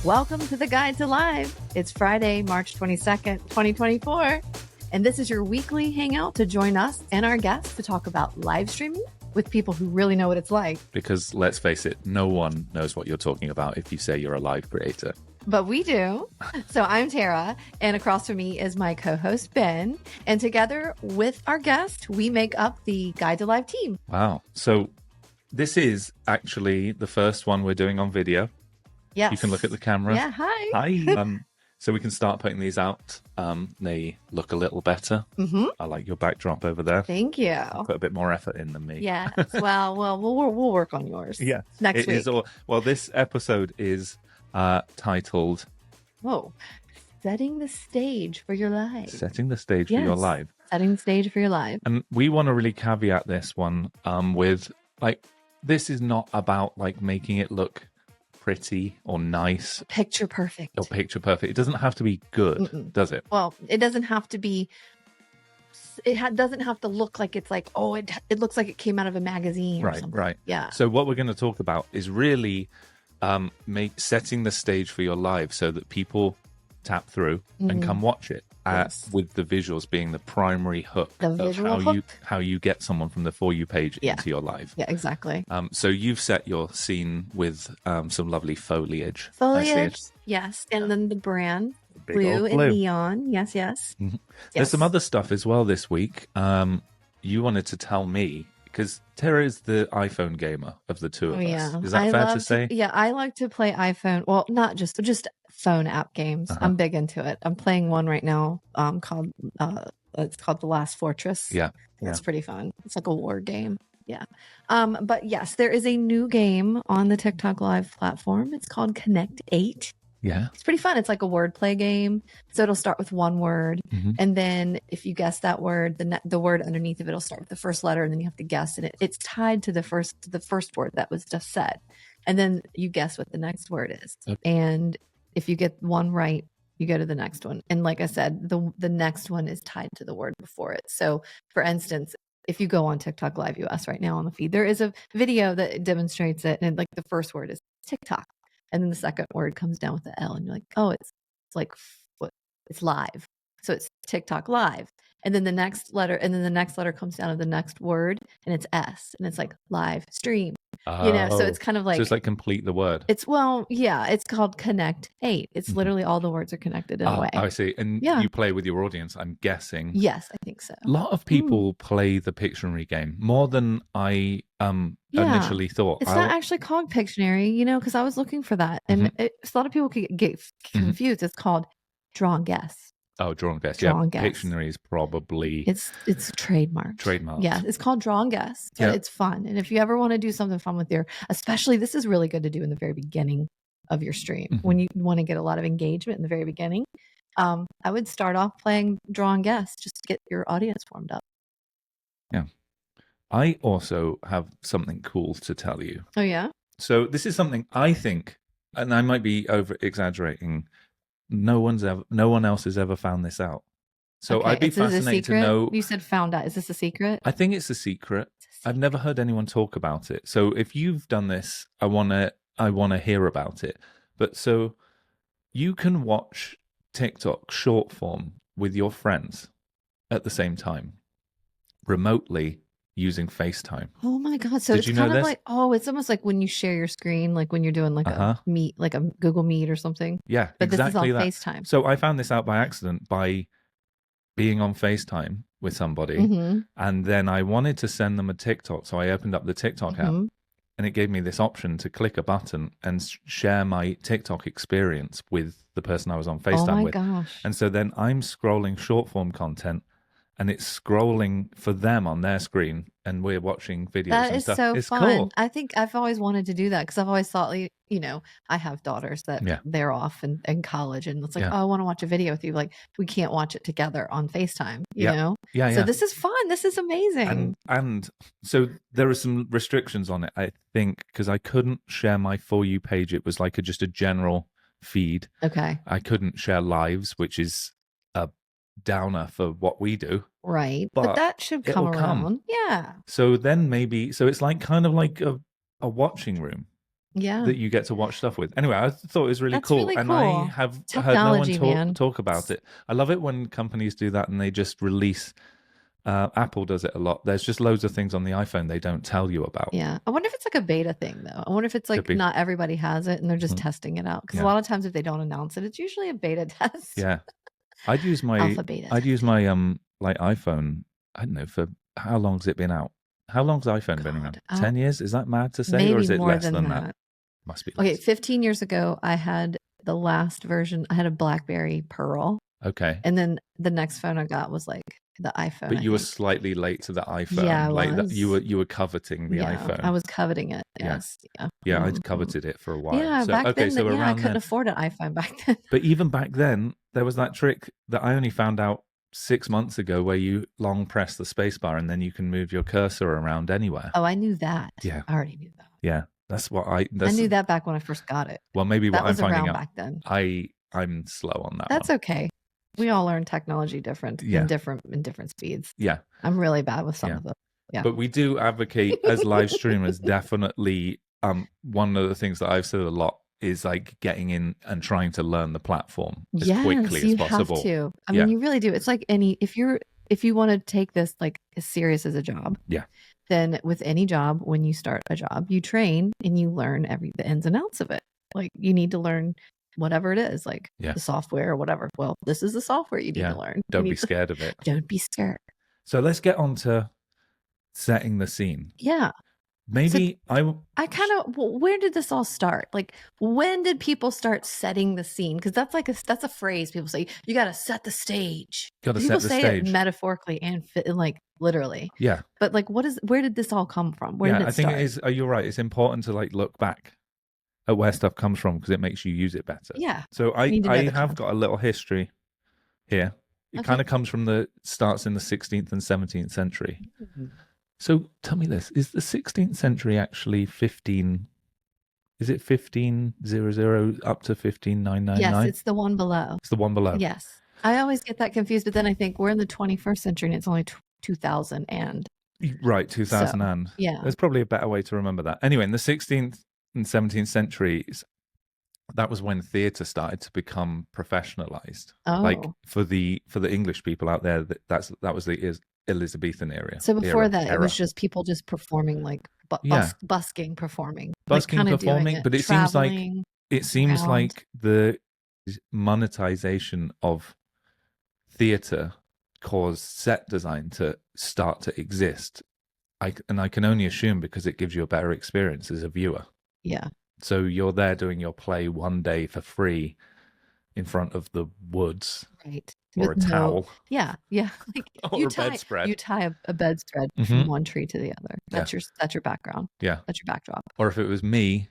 Welcome to the Guide to Live. It's Friday, March 22nd, 2024. And this is your weekly hangout to join us and our guests to talk about live streaming with people who really know what it's like. Because let's face it, no one knows what you're talking about if you say you're a live creator. But we do. So I'm Tara, and across from me is my co-host, Ben. And together with our guest, we make up the Guide to Live team. Wow. So this is actually the first one we're doing on video. Yes. You can look at the camera. Yeah, hi. Hi. So we can start putting these out. They look a little better. Mm-hmm. I like your backdrop over there. Thank you. Put a bit more effort in than me. Yeah. Well, we'll work on yours. Yeah. Next week. Well, this episode is titled... Whoa. Setting the stage for your live. Setting the stage for your live. Setting the stage for your live. And we want to really caveat this one with, like, this is not about, like, making it look pretty or nice. Picture perfect. Or picture perfect. It doesn't have to be good, does it? Well, it doesn't have to be... doesn't have to look like it's like, oh, it looks like it came out of a magazine or something. Right. Yeah. So what we're going to talk about is really setting the stage for your live so that people tap through and come watch it. With the visuals being the primary hook of how you get someone from the For You page into your live. Yeah, exactly. So you've set your scene with some lovely foliage. Yes. And then the brand, Big blue old and neon. Yes. Mm-hmm. There's some other stuff as well this week. You wanted to tell me, because Tara is the iPhone gamer of the two of us. Is that fair to say? Yeah, I like to play iPhone. Well, not just phone app games. I'm big into it. I'm playing one right now called it's called The Last Fortress. Yeah. It's pretty fun. It's like a war game. Yeah. But yes, there is a new game on the TikTok Live platform. It's called Connect 8. Yeah. It's pretty fun. It's like a wordplay game. So it'll start with one word. Mm-hmm. And then if you guess that word, the word underneath of it will start with the first letter. And then you have to guess. And it's tied to the first word that was just said. And then you guess what the next word is. Okay. And if you get one right, you go to the next one. And like I said, the next one is tied to the word before it. So for instance, if you go on TikTok Live US right now on the feed, there is a video that demonstrates it. And like the first word is TikTok. And then the second word comes down with the L, and you're like, oh, it's live. So it's TikTok Live. And then the next letter comes down to the next word, and it's S, and it's like live stream. So it's kind of like... So it's like complete the word. It's called Connect 8. It's literally all the words are connected in a way. I see. And you play with your audience, I'm guessing. Yes, I think so. A lot of people play the Pictionary game, more than I initially thought. It's not actually called Pictionary, because I was looking for that. And a lot of people could get confused. It's called Draw and Guess. Oh, Draw and Guess. Draw and Guess. Pictionary is probably... It's trademarked. Yeah, it's called Draw and Guess. So it's fun. And if you ever want to do something fun with especially this is really good to do in the very beginning of your stream. When you want to get a lot of engagement in the very beginning, I would start off playing Draw and Guess just to get your audience warmed up. Yeah. I also have something cool to tell you. Oh, yeah? So this is something I think, and I might be over-exaggerating, no one else has ever found this out. So I'd be fascinated to know. You said found out. Is this a secret? I think it's a secret. I've never heard anyone talk about it. So if you've done this, I wanna hear about it. But so you can watch TikTok short form with your friends at the same time, remotely, using FaceTime. Oh my God. So it's kind of like, it's almost like when you share your screen, like when you're doing like a meet, like a Google Meet or something. Yeah, but exactly this is on FaceTime. So I found this out by accident by being on FaceTime with somebody. And then I wanted to send them a TikTok. So I opened up the TikTok app and it gave me this option to click a button and share my TikTok experience with the person I was on FaceTime with. Gosh. And so then I'm scrolling short form content and it's scrolling for them on their screen, and we're watching videos and stuff. That is it's so fun. Cool. I think I've always wanted to do that because I've always thought, I have daughters that they're off in college, and it's like, I want to watch a video with you. Like, we can't watch it together on FaceTime, you know? Yeah. So this is fun. This is amazing. And so there are some restrictions on it, I think, because I couldn't share my For You page. It was like just a general feed. Okay. I couldn't share lives, which is a downer for what we do. Right. But that should come around. Yeah. So then maybe, so it's like kind of like a watching room Yeah. that you get to watch stuff with. Anyway, I thought it was really That's cool. really And cool. I have heard no one talk about it. I love it when companies do that and they just release. Apple does it a lot. There's just loads of things on the iPhone they don't tell you about. Yeah. I wonder if it's like a beta thing, though. I wonder if it's like not everybody has it and they're just testing it out. Because a lot of times if they don't announce it, it's usually a beta test. Yeah. I'd use my alpha beta like iPhone, I don't know, for how long's it been out? How long's iPhone been around? 10 years? Is that mad to say? Maybe or is it more less than that? Must be less. Okay, 15 years ago, I had the last version. I had a BlackBerry Pearl. Okay. And then the next phone I got was like the iPhone. But you were slightly late to the iPhone. Yeah, you were coveting the iPhone. I was coveting it. Yes. Yeah, I'd coveted it for a while. Yeah, so, back then, so I couldn't afford an iPhone back then. But even back then, there was that trick that I only found out 6 months ago where you long press the spacebar and then you can move your cursor around anywhere. Oh, I knew that. Yeah. I already knew that. Yeah. That's what I knew that back when I first got it. Well, maybe that what I'm finding out back then. I'm slow on that. That's okay. We all learn technology in different speeds. Yeah. I'm really bad with some of them. Yeah. But we do advocate as live streamers, definitely one of the things that I've said a lot is like getting in and trying to learn the platform as quickly as possible. Have to. I mean, you really do. It's like if you want to take this like as serious as a job. Yeah. Then with any job, when you start a job, you train and you learn the ins and outs of it. Like you need to learn whatever it is, like the software or whatever. Well, this is the software you need to learn. Don't be scared of it. Don't be scared. So let's get on to setting the scene. Yeah. Maybe so where did this all start? Like, when did people start setting the scene? Because that's a phrase people say. You got to set the stage. People say it metaphorically and like literally. Yeah. But like, where did this all come from? Where did it start? I think it is. You're right. It's important to like look back at where stuff comes from because it makes you use it better. Yeah. So I have got a little history here. It kind of comes from starts in the 16th and 17th century. Mm-hmm. So tell me this, is the 16th century actually 15, is it 1500 up to 15999? Yes, it's the one below. It's the one below. Yes. I always get that confused, but then I think we're in the 21st century and it's only 2000 and. Right, 2000 and. Yeah. There's probably a better way to remember that. Anyway, in the 16th and 17th centuries, that was when theatre started to become professionalized. Oh. Like for the English people out there, that was the Elizabethan era. So before it was just people just performing like busking, performing. Busking, like performing, but it seems like the monetization of theatre caused set design to start to exist. I can only assume because it gives you a better experience as a viewer. Yeah. So you're there doing your play one day for free in front of the woods. Right. Or a towel. Yeah. Like or a bedspread. You tie a bedspread from one tree to the other. That's your background. Yeah. That's your backdrop. Or if it was me,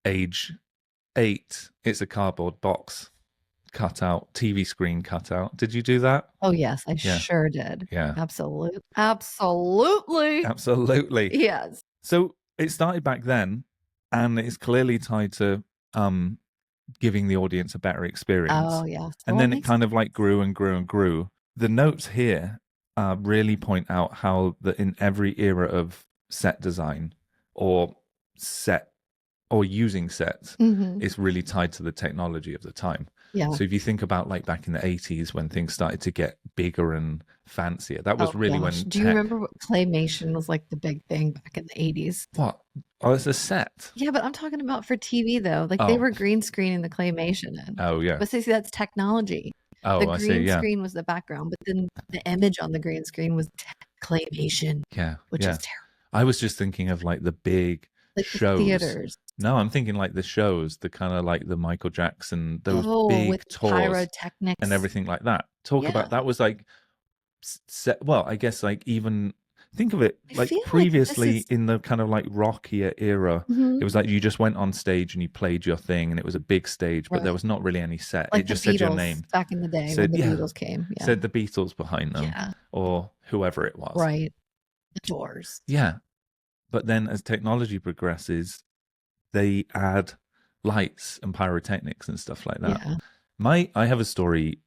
age 8, it's a cardboard box cut out, TV screen cut out. Did you do that? Oh yes, I sure did. Yeah. Absolutely. Yes. So it started back then and it's clearly tied to giving the audience a better experience. Oh, yeah. And then it kind of like grew and grew and grew. The notes here really point out how that in every era of set design or using sets, it's really tied to the technology of the time. Yeah. So if you think about like back in the 80s when things started to get bigger and fancier, that was really when. Do you remember what claymation was like the big thing back in the 80s? What? Oh, it's a set. Yeah, but I'm talking about for TV though. Like they were green screening the claymation in. Oh yeah. But see, that's technology. Oh, the green screen was the background, but then the image on the green screen was claymation. Yeah. Which is terrible. I was just thinking of like the big shows. The theaters. No, I'm thinking like the shows, the kind of like the Michael Jackson, those big with tours pyrotechnics and everything like that. Talk about that was like set. Well, I guess like even think of it like previously in the kind of like rockier era, it was like you just went on stage and you played your thing and it was a big stage, but there was not really any set. Like it just said your name. Back in the day when the Beatles came. Yeah. Said the Beatles behind them or whoever it was. Right. The Doors. Yeah. But then as technology progresses, they add lights and pyrotechnics and stuff like that. Yeah. I have a story.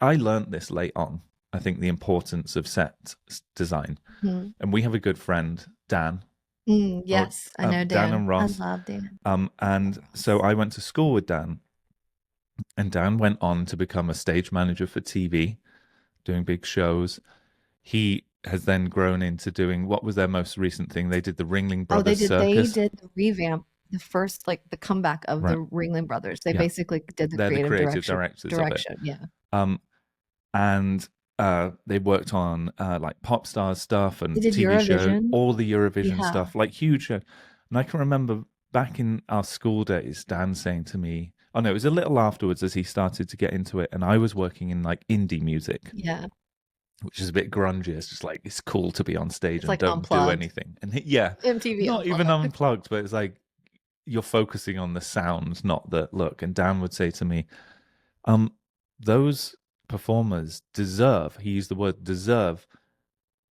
I learned this late on. I think the importance of set design. And we have a good friend, Dan, Yes, I know Dan Dan. and I Ross. love Dan. And so I went to school with Dan, and Dan went on to become a stage manager for TV, doing big shows. He has then grown into doing what was their most recent thing. They did the Ringling Oh, Brothers they Circus. did the revamp, the first like the comeback of Right. the Ringling Brothers. They Yeah. basically did the They're the creative creative directors of it. direction. Yeah. Um, and they worked on like pop stars stuff They and did TV show, Eurovision. all the Eurovision Yeah. stuff, like huge show. And I can remember back in our school days, Dan saying to me, "Oh no, it was a little afterwards as he started to get into it, and I was working in like indie music, Yeah. which is a bit grungy. It's just like it's cool to be on stage It's and like don't do unplugged. anything." And yeah, MTV not even unplugged. unplugged, but it's like you're focusing on the sound, not the look. And Dan would say to me, those performers deserve, he used the word deserve,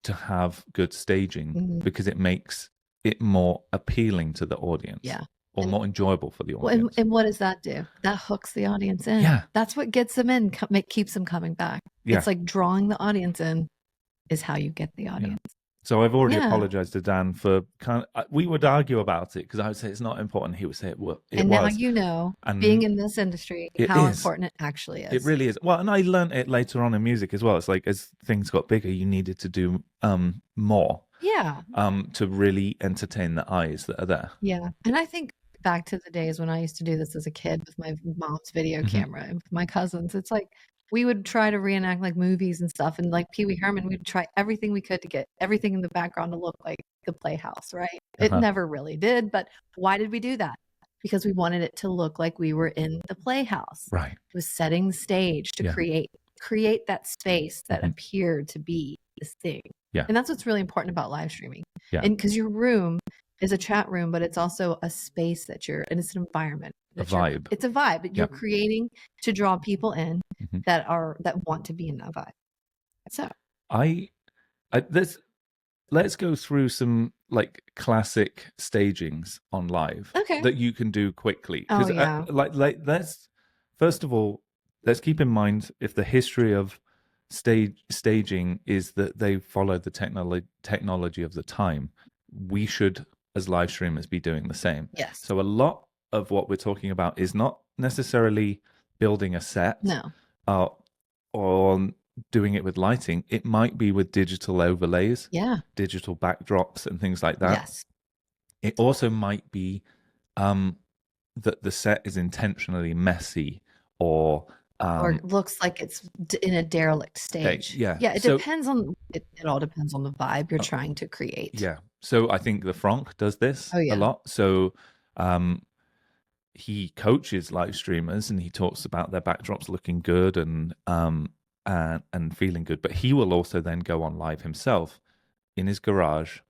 to have good staging because it makes it more appealing to the audience. Yeah. Or And, more enjoyable for the well, audience. and what does that do? That hooks the audience in. Yeah. That's what gets them in, keeps them coming back. Yeah. It's like drawing the audience in is how you get the audience. Yeah. So I've already apologized to Dan for we would argue about it because I would say it's not important. He would say it was. And now you know, and being in this industry, how important it actually is. It really is. Well, and I learned it later on in music as well. It's like as things got bigger, you needed to do more. Yeah. To really entertain the eyes that are there. Yeah. And I think back to the days when I used to do this as a kid with my mom's video camera and with my cousins, it's like we would try to reenact like movies and stuff. And like Pee Wee Herman, we'd try everything we could to get everything in the background to look like the Playhouse, right? It never really did. But why did we do that? Because we wanted it to look like we were in the Playhouse. Right. It was setting the stage to create that space that appeared to be this thing. Yeah. And that's what's really important about live streaming. Yeah. And because your room is a chat room, but it's also a space and it's an environment. A vibe. It's a vibe that you're creating to draw people in that want to be in that vibe. So let's go through some like classic stagings on live that you can do quickly. Oh yeah. Let's first of all, let's keep in mind if the history of staging is that they follow the technology of the time, we should as live streamers be doing the same. Yes. So a lot of what we're talking about is not necessarily building a set or doing it with lighting. It might be with digital overlays, digital backdrops and things like that. Yes. It also might be that the set is intentionally messy or it looks like it's in a derelict stage. Yeah. It depends on it all depends on the vibe you're trying to create. Yeah. So I think the Franck does this a lot. So he coaches live streamers and he talks about their backdrops looking good and feeling good. But he will also then go on live himself in his garage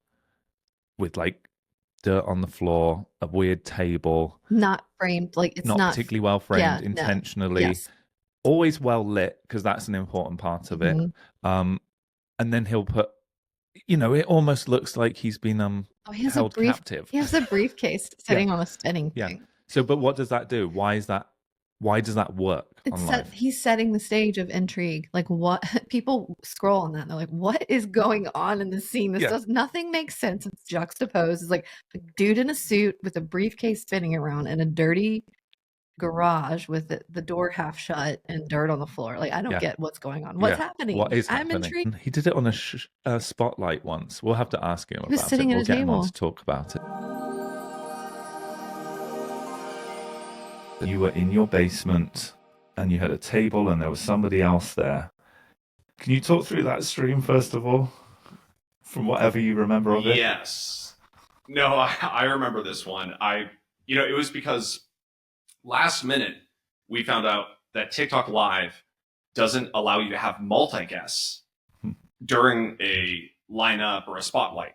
with like dirt on the floor, a weird table, not framed, like it's not particularly well framed, intentionally. Always well lit because that's an important part of it. And then he'll put, it almost looks like he's been held captive. He has a briefcase sitting on a spinning thing. So, but what does that do? Why does that work on live? He's setting the stage of intrigue. Like what people scroll on that and they're like, what is going on in the scene? Nothing makes sense. It's juxtaposed. It's like a dude in a suit with a briefcase spinning around in a dirty garage with the door half shut and dirt on the floor. Like I don't get what's going on. What's happening? What is happening? I'm intrigued. He did it on a spotlight once. We'll have to ask him about it. We'll get him on to talk about it. You were in your basement and you had a table and there was somebody else there. Can you talk through that stream first of all, from whatever you remember of it? Yes. No, I remember this one. It was because last minute, we found out that TikTok Live doesn't allow you to have multi-guests during a lineup or a spotlight,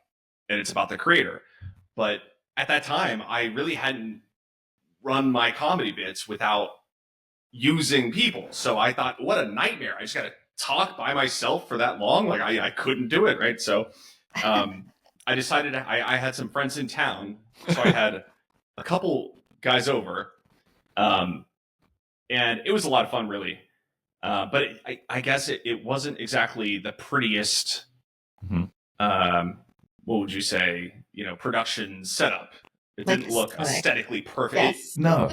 and it's about the creator. But at that time, I really hadn't run my comedy bits without using people. So I thought, what a nightmare. I just got to talk by myself for that long. Like I couldn't do it, right? So I decided I had some friends in town. So I had a couple guys over. And it was a lot of fun, really. But I guess it wasn't exactly the prettiest what would you say, production setup. It Like didn't look aesthetic. aesthetically perfect. Yes. No,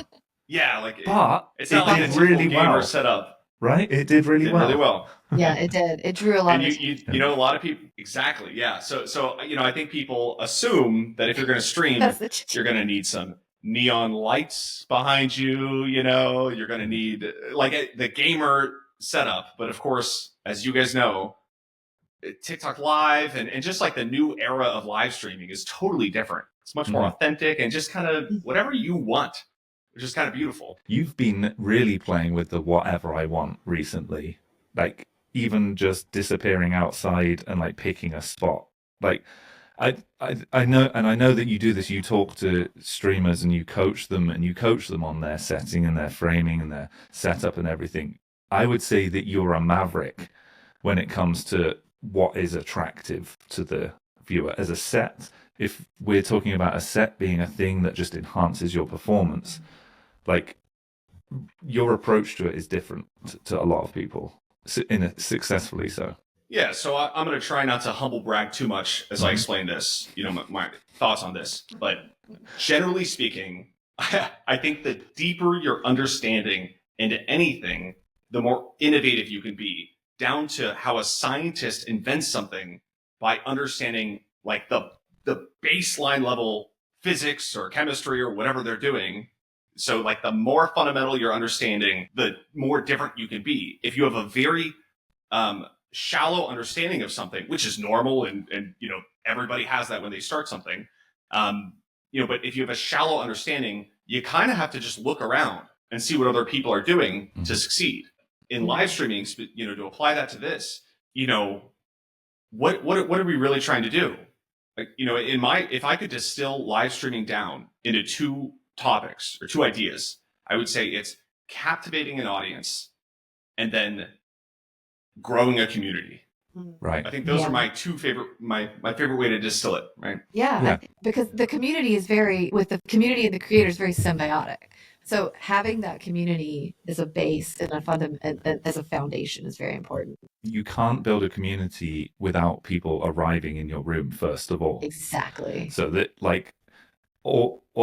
Yeah, like but it's it not like a did typical really gamer well. setup. Right? It did really well. Really well. Yeah, it did. It drew a lot And of you know, a lot of people, exactly, yeah. So I think people assume that if you're going to stream, you're going to need some neon lights behind you. You're going to need like the gamer setup. But of course, as you guys know, TikTok Live and just like the new era of live streaming is totally different. It's much more authentic and just kind of whatever you want, which is kind of beautiful. You've been really playing with the whatever I want recently, like even just disappearing outside and like picking a spot. Like I know, and I know that you do this. You talk to streamers and you coach them on their setting and their framing and their setup and everything. I would say that you're a maverick when it comes to what is attractive to the viewer as a set. If we're talking about a set being a thing that just enhances your performance, like your approach to it is different to a lot of people, successfully so. Yeah, so I'm going to try not to humble brag too much as I explain this, my thoughts on this. But generally speaking, I think the deeper your understanding into anything, the more innovative you can be, down to how a scientist invents something by understanding like the baseline level physics or chemistry or whatever they're doing. So like the more fundamental your understanding, the more different you can be. If you have a very shallow understanding of something, which is normal and everybody has that when they start something, but if you have a shallow understanding, you kind of have to just look around and see what other people are doing to succeed. In live streaming, to apply that to this, what are we really trying to do? Like, if I could distill live streaming down into two topics or two ideas, I would say it's captivating an audience and then growing a community. Right. I think those are my two favorite, my favorite way to distill it. Right. Yeah. Because the community is with the community and the creators, very symbiotic. So having that community as a base and as a foundation is very important. You can't build a community without people arriving in your room, first of all. Exactly. So that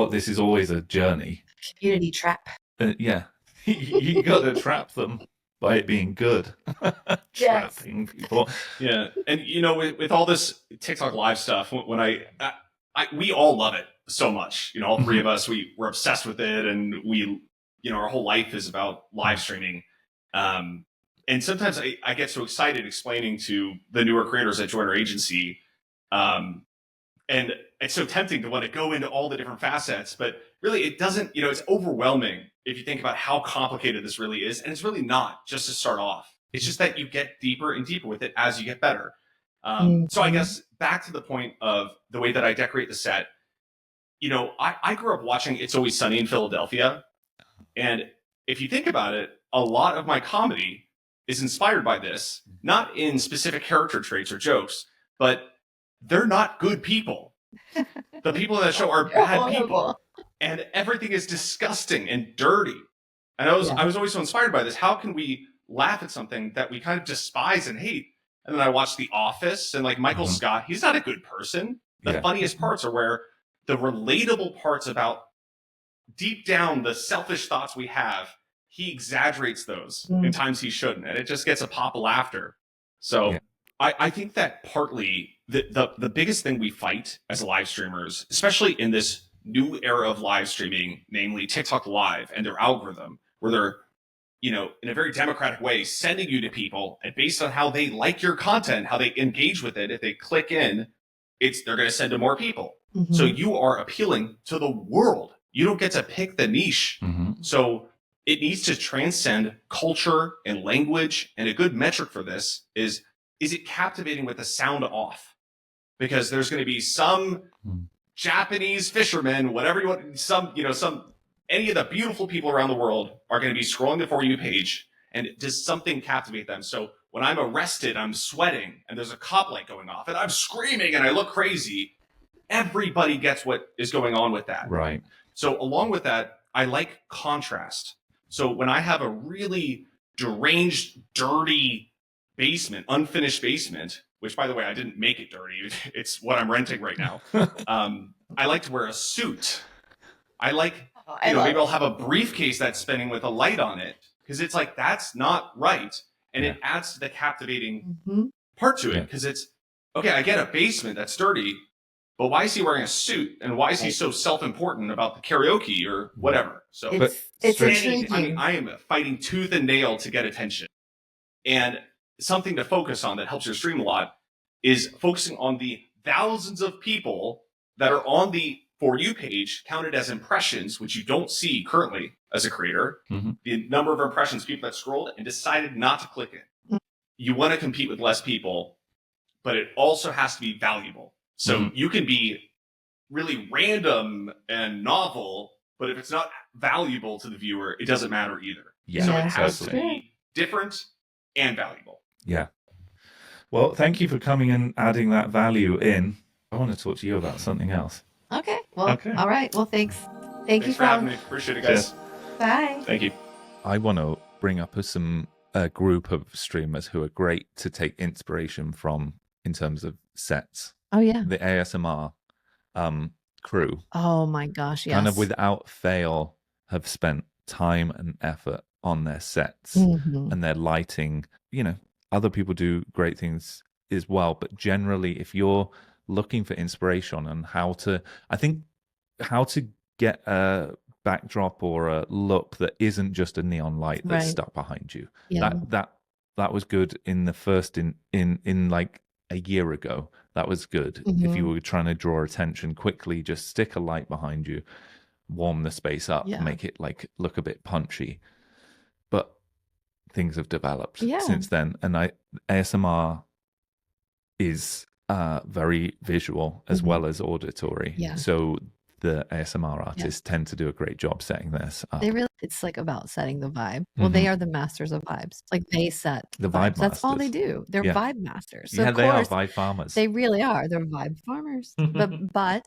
this is always a journey. Community trap. Yeah. You got to trap them by it being good. Trapping people. Yeah. And, with all this TikTok live stuff, when we all love it so much. All three of us, we're obsessed with it, and our whole life is about live streaming. And sometimes I get so excited explaining to the newer creators that join our agency, and it's so tempting to want to go into all the different facets, but really it doesn't. It's overwhelming if you think about how complicated this really is, and it's really not. Just to start off, it's just that you get deeper and deeper with it as you get better. So I guess back to the point of the way that I decorate the set. I grew up watching It's Always Sunny in Philadelphia. And if you think about it, a lot of my comedy is inspired by this, not in specific character traits or jokes, but they're not good people. The people in that show are bad people. And everything is disgusting and dirty. And I was always so inspired by this. How can we laugh at something that we kind of despise and hate? And then I watched The Office, and like Michael Scott, he's not a good person. The funniest parts are where the relatable parts about deep down the selfish thoughts we have, he exaggerates those in times he shouldn't, and it just gets a pop of laughter. So I think that partly the biggest thing we fight as live streamers, especially in this new era of live streaming, namely TikTok Live and their algorithm, where they're in a very democratic way, sending you to people, and based on how they like your content, how they engage with it, if they click in, they're going to send to more people. So you are appealing to the world. You don't get to pick the niche. So it needs to transcend culture and language. And a good metric for this is it captivating with the sound off? Because there's going to be some Japanese fishermen, whatever you want, any of the beautiful people around the world are going to be scrolling the For You page, and does something captivate them? So when I'm arrested, I'm sweating, and there's a cop light going off, and I'm screaming, and I look crazy. Everybody gets what is going on with that. Right. So along with that, I like contrast. So when I have a really deranged, dirty basement, unfinished basement, which by the way, I didn't make it dirty. It's what I'm renting right now. I like to wear a suit. I like, maybe I'll have a briefcase that's spinning with a light on it, because it's like, that's not right. And it adds to the captivating part to it, because it's, okay, I get a basement that's dirty, but why is he wearing a suit? And why is he so self-important about the karaoke or whatever? So it's intriguing. I mean, I am fighting tooth and nail to get attention. And something to focus on that helps your stream a lot is focusing on the thousands of people that are on the For You page counted as impressions, which you don't see currently as a creator. The number of impressions, people that scrolled and decided not to click it. You want to compete with less people, but it also has to be valuable. So you can be really random and novel, but if it's not valuable to the viewer, it doesn't matter either. So it has to be different and valuable. Yeah. Well, thank you for coming and adding that value in. I want to talk to you about something else. Okay. Well, all right. Well, thanks. Thanks for having me. Appreciate it, guys. Bye. Thank you. I want to bring up a group of streamers who are great to take inspiration from in terms of sets. Oh, yeah. The ASMR crew. Oh, my gosh, yes. Kind of without fail have spent time and effort on their sets and their lighting. Other people do great things as well, but generally, if you're looking for inspiration on how to get a backdrop or a look that isn't just a neon light that's stuck behind you. That was good in the first in like a year ago. That was good. If you were trying to draw attention quickly, just stick a light behind you, warm the space up, make it like look a bit punchy. But things have developed since then, and ASMR is very visual as well as auditory. So the ASMR artists tend to do a great job setting this up. It's like about setting the vibe. Well, they are the masters of vibes. Like they set the vibe. That's all they do. They're vibe masters. So they are vibe farmers. They really are. They're vibe farmers. but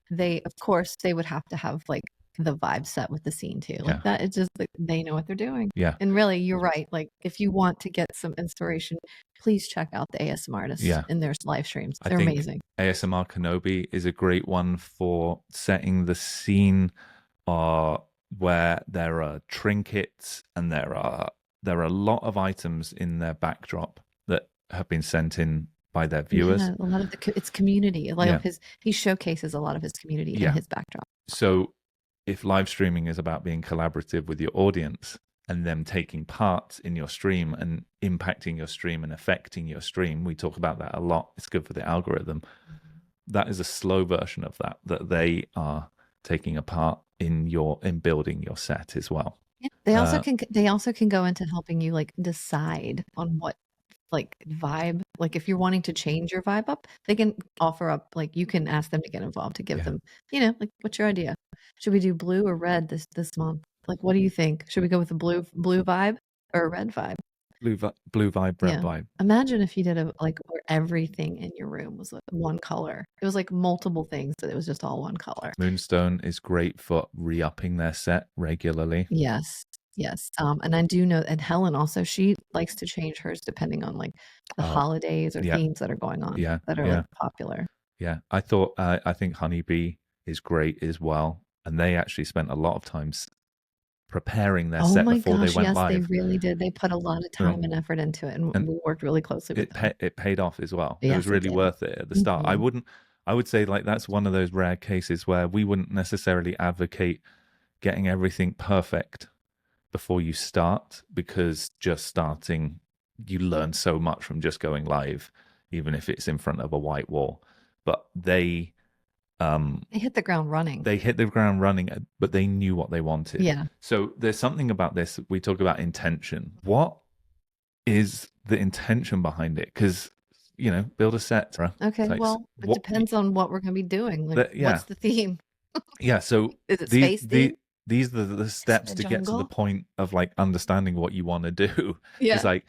they, of course, they would have to have like the vibe set with the scene too. Like that. It's just like they know what they're doing. Yeah. And really, you're right. Like if you want to get some inspiration, please check out the ASMR artists in their live streams. They're amazing. ASMR Kenobi is a great one for setting the scene where there are trinkets and there are a lot of items in their backdrop that have been sent in by their viewers. A lot of it's community. A lot of he showcases a lot of his community in his backdrop. So if live streaming is about being collaborative with your audience and them taking part in your stream and impacting your stream and affecting your stream, we talk about that a lot. It's good for the algorithm. That is a slow version of that they are taking a part in building your set as well. Yeah. They also can go into helping you like decide on what like vibe, like if you're wanting to change your vibe up, they can offer up, like you can ask them to get involved to give them, like what's your idea? Should we do blue or red this month? Like, what do you think? Should we go with the blue vibe or a red vibe? Blue vibe, red vibe. Imagine if you did where everything in your room was like one color. It was like multiple things, but it was just all one color. Moonstone is great for re-upping their set regularly. Yes. And I do know, and Helen also, she likes to change hers depending on like the holidays or themes that are going on that are like popular. Yeah, I think Honeybee is great as well, and they actually spent a lot of time preparing their set before they went live. They really did. They put a lot of time and effort into it, and we worked really closely with them. It paid off as well. It was really worth it at the start. I would say like that's one of those rare cases where we wouldn't necessarily advocate getting everything perfect before you start, because just starting, you learn so much from just going live, even if it's in front of a white wall. But they hit the ground running. But they knew what they wanted. Yeah. So there's something about this. We talk about intention. What is the intention behind it? Because build a set. Okay. Like, well, it depends on what we're going to be doing. Like, what's the theme? So is it space theme? These are the steps to get to the point of like understanding what you want to do. It's like,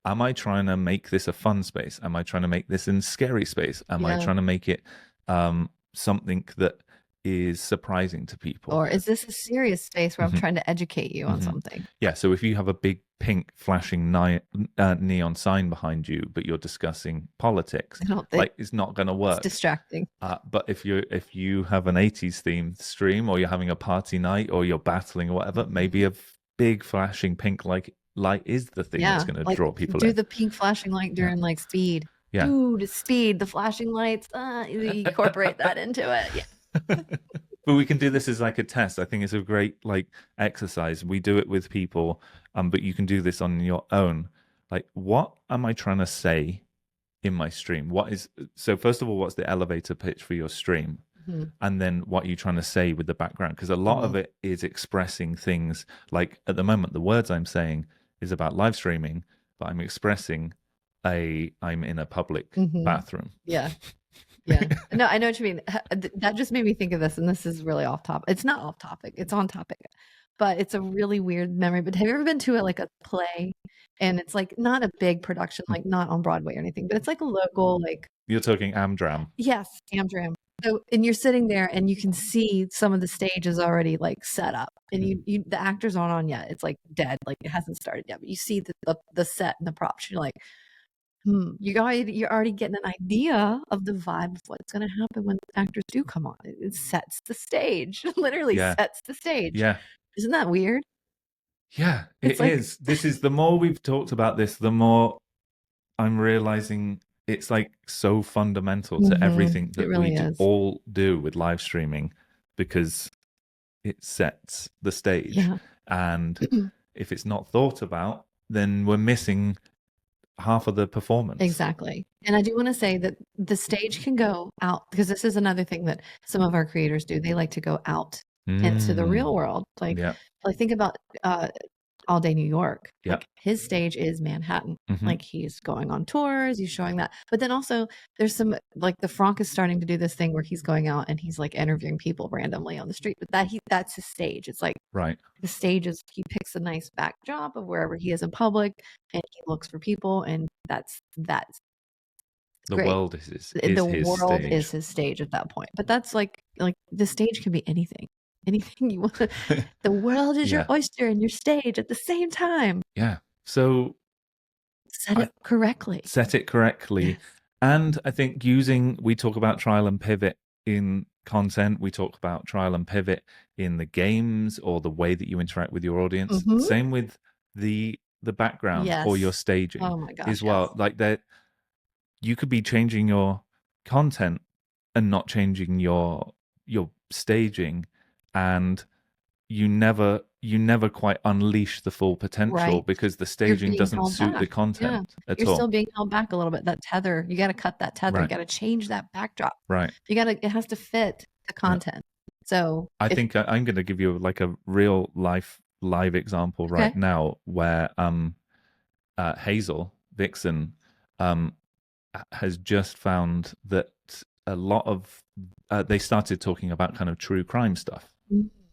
am I trying to make this a fun space? Am I trying to make this in scary space? Am I trying to make it something that is surprising to people. Or is this a serious space where I'm trying to educate you on something? Yeah, so if you have a big pink flashing neon sign behind you, but you're discussing politics, I don't think like it's not going to work. it's distracting. But if you have an 80s themed stream, or you're having a party night, or you're battling or whatever, maybe a big flashing pink light is the thing that's going to draw people do in. the pink flashing light during like Speed. Yeah. Dude, Speed, the flashing lights, you incorporate that into it. Yeah. But we can do this as like a test. I think it's a great like exercise. We do it with people, but you can do this on your own. Like, what am I trying to say in my stream? So first of all, what's the elevator pitch for your stream? And then what are you trying to say with the background? Because a lot of it is expressing things. Like at the moment, the words I'm saying is about live streaming, but I'm expressing I'm in a public bathroom. Yeah. Yeah. No, I know what you mean. That just made me think of this, and this is really off topic. It's not off topic. It's on topic, but it's a really weird memory. But have you ever been to a play, and it's like not a big production, like not on Broadway or anything, but it's like a local, like, you're talking Amdram. Yes, Amdram. So, and you're sitting there, and you can see some of the stage is already like set up, and you the actors aren't on yet. It's like dead, like it hasn't started yet. But you see the set and the props. You're like, you're already getting an idea of the vibe of what's going to happen when actors do come on. It sets the stage, literally sets the stage. Yeah. Isn't that weird? Yeah, it is. This is, the more we've talked about this, the more I'm realizing it's like so fundamental to everything that really we all do with live streaming, because it sets the stage. Yeah. And if it's not thought about, then we're missing half of the performance. Exactly. And I do want to say that the stage can go out, because this is another thing that some of our creators do. They like to go out into the real world. Like think about All Day New York. Like his stage is Manhattan. Like he's going on tours, he's showing that. But then also there's some, like the Franck is starting to do this thing where he's going out and he's like interviewing people randomly on the street. But that's his stage. It's like the stage is, he picks a nice backdrop of wherever he is in public, and he looks for people, and that's the great. World is his world stage. Is his stage at that point. But that's like the stage can be anything you want. The world is your oyster and your stage at the same time. Yeah. So set it correctly. Yes. And I think we talk about trial and pivot in content. We talk about trial and pivot in the games or the way that you interact with your audience. Same with the background or your staging as well. Like that, you could be changing your content and not changing your staging, and you never quite unleash the full potential because the staging doesn't suit the content at all. You're still being held back a little bit. That tether, you got to cut that tether. You got to change that backdrop. Right. It has to fit the content. So I think I'm going to give you like a real live example right now where Hazel Vixen has just found that a lot of they started talking about kind of true crime stuff,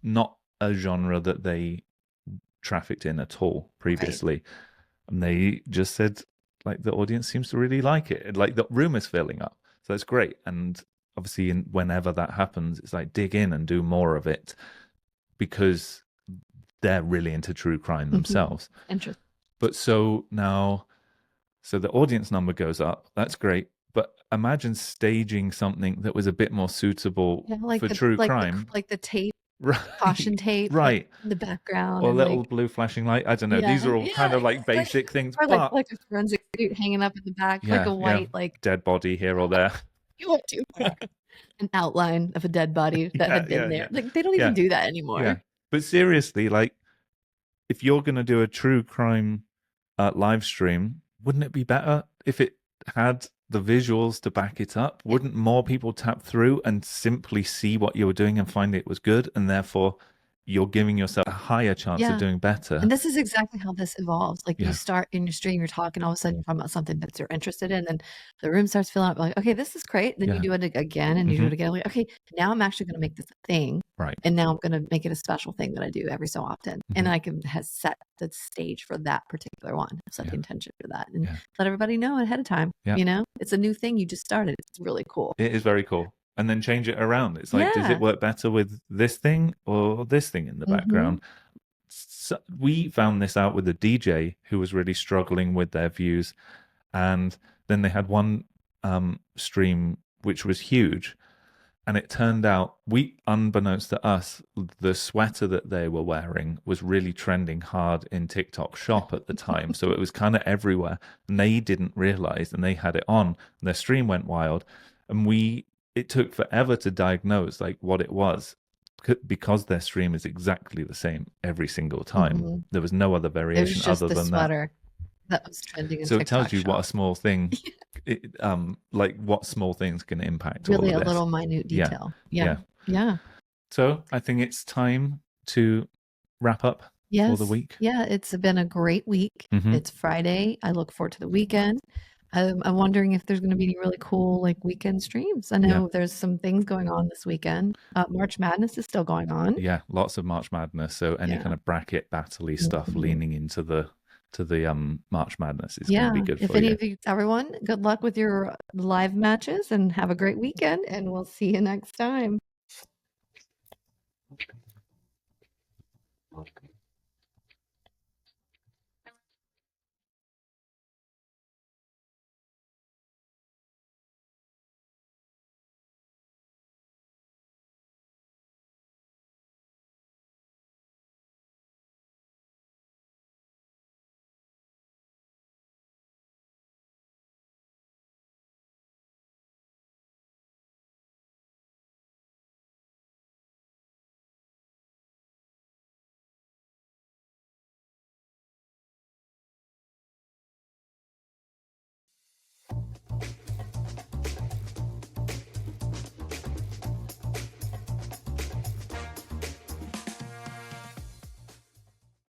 not a genre that they trafficked in at all previously. And they just said, like, the audience seems to really like it. Like, the room is filling up. So that's great. And obviously, whenever that happens, it's like, dig in and do more of it, because they're really into true crime themselves. Interesting. But so the audience number goes up. That's great. But imagine staging something that was a bit more suitable for true crime. Like the tape. Caution tape, right? In the background, or little blue flashing light. I don't know. These are all kind of like basic things, or like a forensic suit hanging up in the back, like a white like dead body here or there. You went too far. An outline of a dead body that had been there. Like they don't even do that anymore. Yeah. But seriously, like, if you're going to do a true crime live stream, wouldn't it be better if it had the visuals to back it up? Wouldn't more people tap through and simply see what you were doing and find it was good, and therefore you're giving yourself a higher chance of doing better? And this is exactly how this evolves. Like you start in your stream, you're talking, all of a sudden you're talking about something that you're interested in, and the room starts filling up. Like, okay, this is great. Then you do it again, and you do it again. Like, okay, now I'm actually going to make this a thing, right? And now I'm going to make it a special thing that I do every so often, and I can set the stage for that particular one, set the intention for that, and let everybody know ahead of time. You know, it's a new thing you just started. It's really cool. It is very cool. and then change it around. It's like, does it work better with this thing or this thing in the background? So we found this out with a DJ who was really struggling with their views, and then they had one stream which was huge, and it turned out, unbeknownst to us, the sweater that they were wearing was really trending hard in TikTok Shop at the time. So it was kind of everywhere, and they didn't realize, and they had it on, and their stream went wild. And it took forever to diagnose like what it was, because their stream is exactly the same every single time. There was no other variation other than sweater that was trending in so TikTok it tells you Shop. what a small thing like what small things can impact really all of a this. little minute detail. Yeah. So I think it's time to wrap up for the week. Yeah, it's been a great week. It's Friday. I look forward to the weekend. I'm wondering if there's going to be any really cool like weekend streams. I know there's some things going on this weekend. March Madness is still going on. Yeah, lots of March Madness. So any kind of bracket battle-y stuff leaning into the March Madness is going to be good for you. Everyone, good luck with your live matches and have a great weekend, and we'll see you next time.